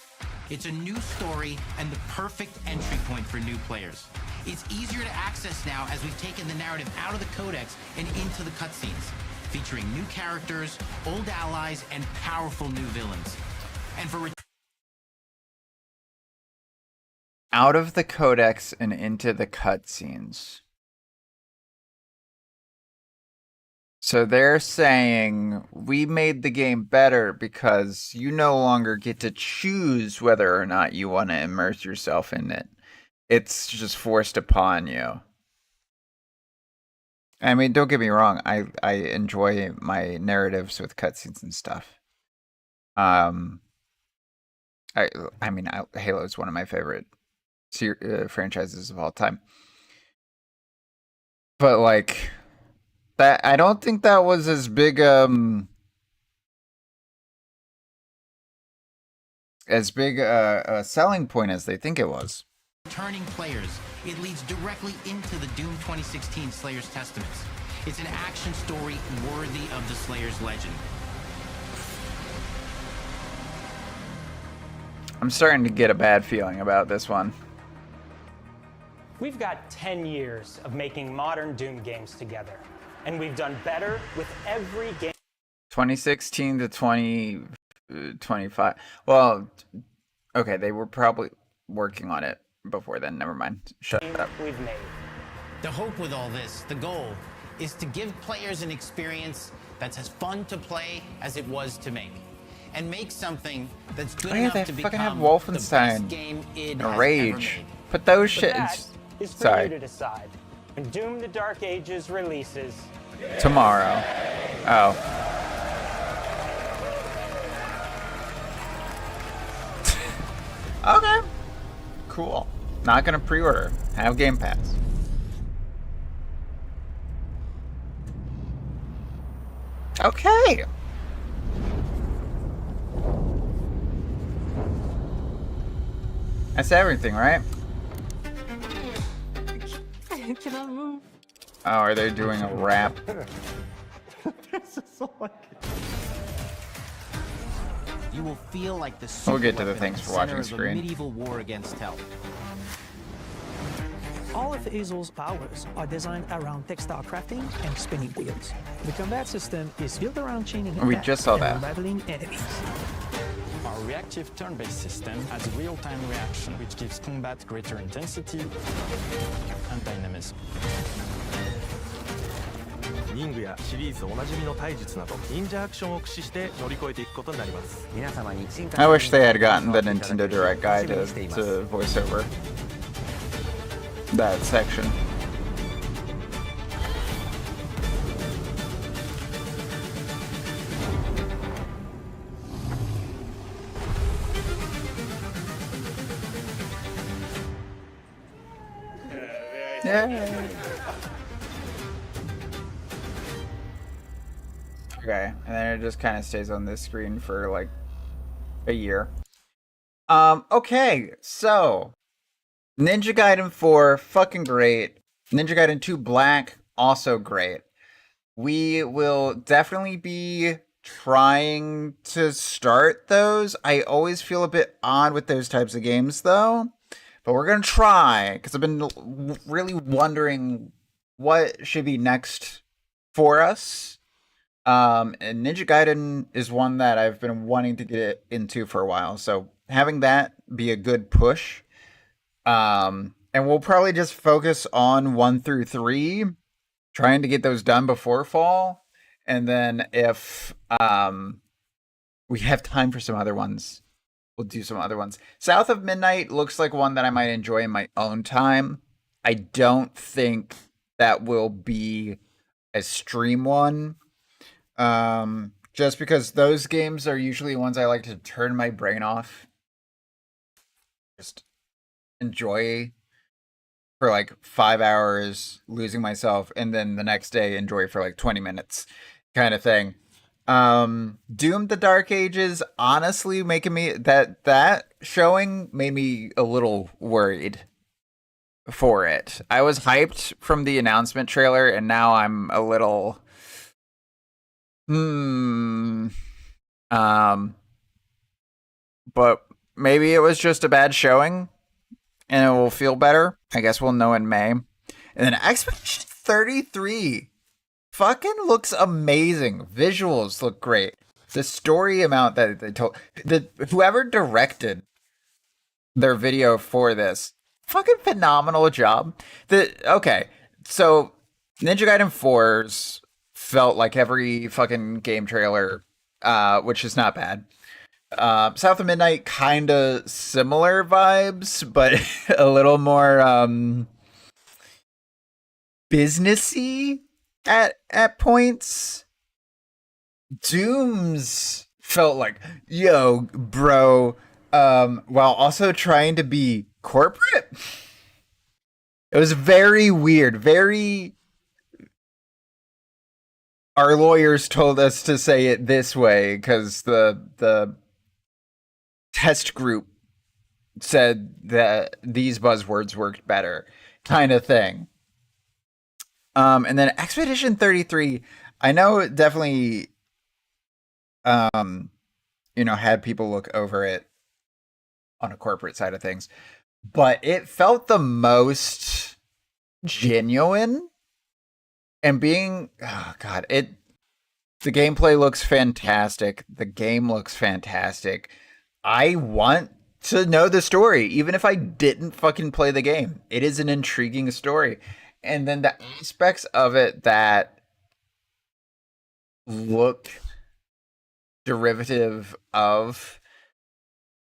It's a new story and the perfect entry point for new players. It's easier to access now as we've taken the narrative out of the codex and into the cutscenes, featuring new characters, old allies, and powerful new villains. And for Out of the codex and into the cutscenes. So they're saying we made the game better because you no longer get to choose whether or not you want to immerse yourself in it. It's just forced upon you. I mean, don't get me wrong. I enjoy my narratives with cutscenes and stuff. I mean, Halo is one of my favorite franchises of all time. But like that, I don't think that was as big as big a selling point as they think it was. Turning players, it leads directly into the Doom 2016 Slayer's Testaments. It's an action story worthy of the Slayer's legend. I'm starting to get a bad feeling about this one. We've got 10 years of making modern Doom games together, and we've done better with every game. 2016 to 2025. Well, okay, they were probably working on it before then. Never mind. Shut up. We've made. The hope with all this, the goal, is to give players an experience that's as fun to play as it was to make. And make something that's good enough they to fucking have become Wolfenstein the best game id and has Rage. ever made. Put those But shit. that is for Sorry. you to decide. When Doom: The Dark Ages releases Tomorrow. Oh. Okay. Cool. Not gonna pre-order. Have Game Pass. Okay. That's everything, right? I cannot move. Oh, are they doing a rap? You will feel like the We'll get to the superweapon things at for the watching center of a screen. medieval war against hell. All of Azel's powers are designed around textile crafting and spinning wheels. The combat system is built around chaining We attacks just saw and that. unraveling enemies. Our reactive turn-based system has real-time reaction, which gives combat greater intensity and dynamism. 忍具やシリーズおなじみの体術など忍者アクションを駆使して乗り越えていくことになります。 I wish they had gotten the Nintendo Direct guy to voice over that section. Yeah. Okay, and then it just kind of stays on this screen for like a year. Okay, so Ninja Gaiden 4, fucking great. Ninja Gaiden 2 Black, also great. We will definitely be trying to start those. I always feel a bit odd with those types of games though. But we're going to try, because I've been really wondering what should be next for us. And Ninja Gaiden is one that I've been wanting to get into for a while. So having that be a good push. And we'll probably just focus on 1 through 3, trying to get those done before fall. And then if we have time for some other ones, we'll do some other ones. South of Midnight looks like one that I might enjoy in my own time. I don't think that will be a stream one. Just because those games are usually ones I like to turn my brain off. Just enjoy for like 5 hours, losing myself, and then the next day enjoy for like 20 minutes kind of thing. Doom: The Dark Ages, honestly, making me that showing made me a little worried for it. I was hyped from the announcement trailer, and now I'm a little but maybe it was just a bad showing and it will feel better. I guess we'll know in May. And then Expedition 33 fucking looks amazing. Visuals look great. The story amount that they told, whoever directed their video for this, fucking phenomenal job. Okay, so Ninja Gaiden 4's felt like every fucking game trailer, which is not bad. South of Midnight, kind of similar vibes, but a little more businessy at points. Doom's felt like, yo, bro, while also trying to be corporate. It was very weird, very... Our lawyers told us to say it this way because the test group said that these buzzwords worked better, kind of thing. And then Expedition 33, I know it definitely, had people look over it on a corporate side of things, but it felt the most genuine. And the gameplay looks fantastic. The game looks fantastic. I want to know the story, even if I didn't fucking play the game. It is an intriguing story. And then the aspects of it that look derivative of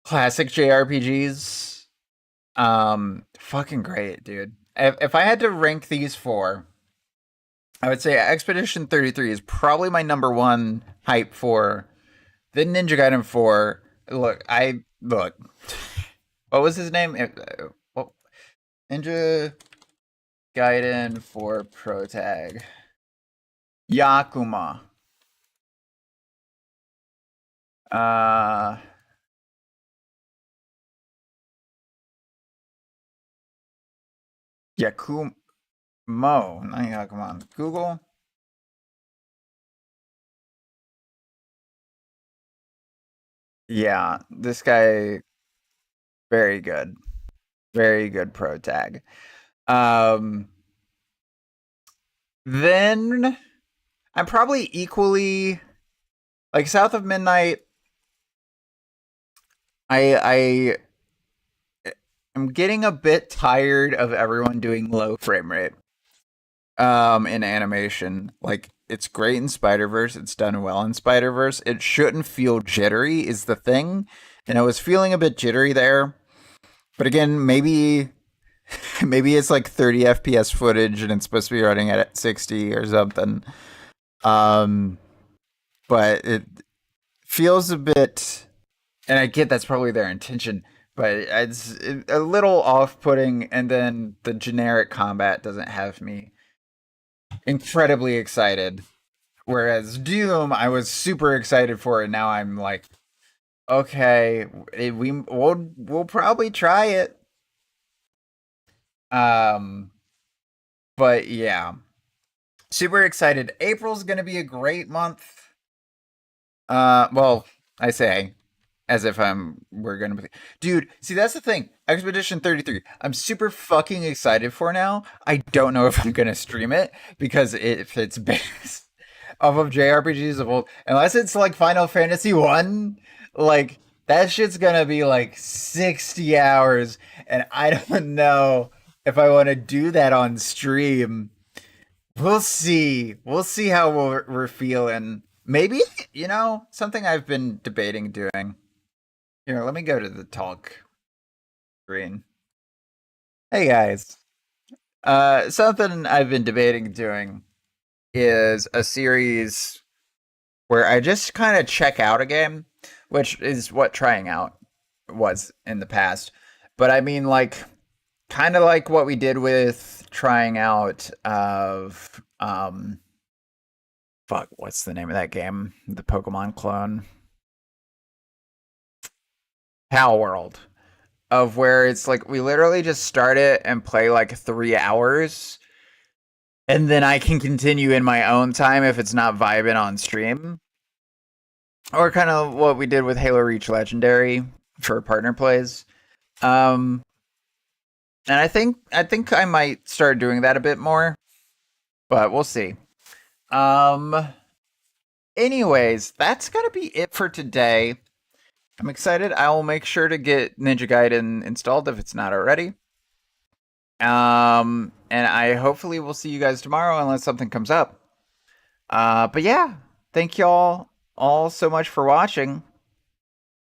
classic JRPGs, fucking great, dude. If I had to rank these four, I would say Expedition 33 is probably my number one hype for. Then Ninja Gaiden 4. Look. What was his name? Ninja Gaiden 4 Protag. Yakuma. Yakumo. Not Yakuma. Google. Yeah, this guy, very good. Very good pro tag. Then I'm probably equally like South of Midnight. I'm getting a bit tired of everyone doing low frame rate in animation. Like, it's great in Spider-Verse. It's done well in Spider-Verse. It shouldn't feel jittery is the thing. And I was feeling a bit jittery there. But again, maybe it's like 30 FPS footage and it's supposed to be running at 60 or something. But it feels a bit, and I get that's probably their intention, but it's a little off-putting, and then the generic combat doesn't have me incredibly excited. Whereas Doom, I was super excited for it. Now I'm like, okay, we'll probably try it. But yeah, super excited. April's gonna be a great month. Well, I say as if we're gonna be, dude. See, that's the thing. Expedition 33. I'm super fucking excited for now. I don't know if I'm gonna stream it because if it's based off of JRPGs of old, unless it's like Final Fantasy 1, like that shit's gonna be like 60 hours, and I don't know if I want to do that on stream. We'll see. We'll see how we're feeling. Maybe, something I've been debating doing. Here, let me go to the talk screen. Hey guys. Something I've been debating doing is a series where I just kind of check out a game, which is what trying out was in the past. But I mean, like, kind of like what we did with trying out of what's the name of that game? The Pokemon clone. Pal World. Of where it's like we literally just start it and play like 3 hours, and then I can continue in my own time if it's not vibing on stream. Or kind of what we did with Halo Reach Legendary for partner plays. And I think I might start doing that a bit more, but we'll see. Anyways, that's gonna be it for today. I'm excited. I will make sure to get Ninja Gaiden installed if it's not already. And I hopefully will see you guys tomorrow unless something comes up. But yeah, thank y'all all so much for watching.